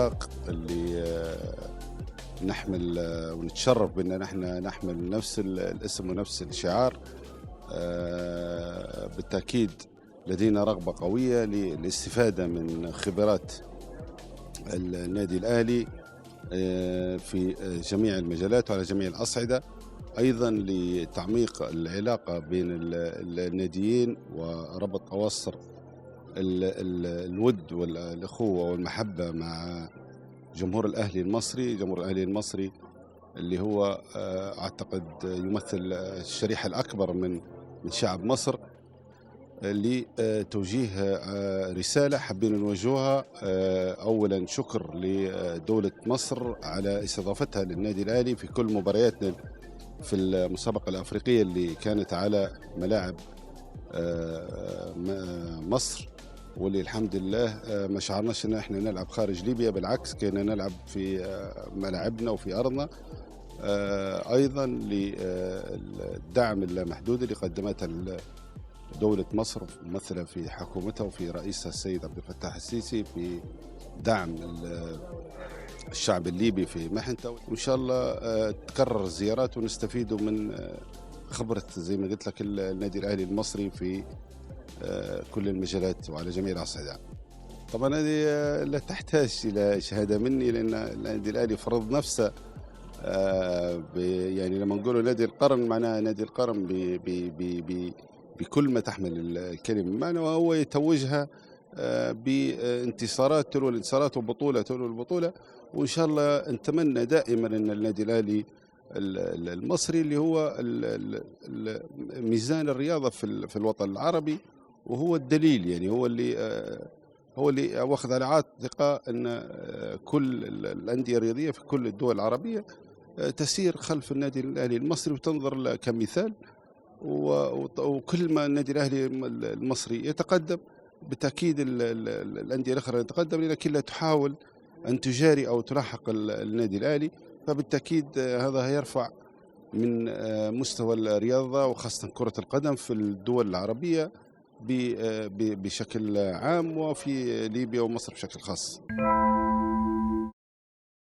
العراق اللي نحمل ونتشرف بأن نحن نحمل نفس الاسم ونفس الشعار. بالتأكيد لدينا رغبة قوية للاستفادة من خبرات النادي الأهلي في جميع المجالات وعلى جميع الأصعدة، أيضا لتعميق العلاقة بين الناديين وربط أواصر الود والأخوة والمحبة مع جمهور الأهلي المصري. جمهور الأهلي المصري اللي هو أعتقد يمثل الشريحة الأكبر من شعب مصر، لتوجيه رسالة حابين نوجهها. أولا شكر لدولة مصر على استضافتها للنادي الأهلي في كل مبارياتنا في المسابقة الأفريقية اللي كانت على ملاعب مصر، واللي الحمد لله ما شعرناش ان احنا نلعب خارج ليبيا، بالعكس كنا نلعب في ملاعبنا وفي ارضنا. ايضا للدعم اللامحدود اللي قدمته دولة مصر ممثلة في حكومتها وفي رئيسها السيد عبد الفتاح السيسي في دعم الشعب الليبي في محنته، وإن شاء الله تكرر الزيارات ونستفيدوا من خبرة زي ما قلت لك النادي الأهلي المصري في كل المجالات وعلى جميع الأصعدة. طبعا هذه لا تحتاج إلى شهادة مني، لأن النادي الأهلي فرض نفسه. يعني لما نقول نادي القرن معناه نادي القرن بكل ما تحمل الكلمة معنى، وهو يتوجها بانتصارات تلو الانتصارات وبطولة تلو البطولة. وإن شاء الله نتمنى دائما أن النادي الأهلي المصري اللي هو ميزان الرياضة في الوطن العربي، وهو الدليل، يعني هو اللي واخذ على عاتقه أن كل الأندية الرياضية في كل الدول العربية تسير خلف النادي الأهلي المصري وتنظر له كمثال. وكل ما النادي الأهلي المصري يتقدم بالتأكيد الأندية الأخرى تتقدم، لأن كلها تحاول أن تجاري أو تلاحق النادي الأهلي. فبالتأكيد هذا هيرفع من مستوى الرياضة وخاصة كرة القدم في الدول العربية بشكل عام، وفي ليبيا ومصر بشكل خاص.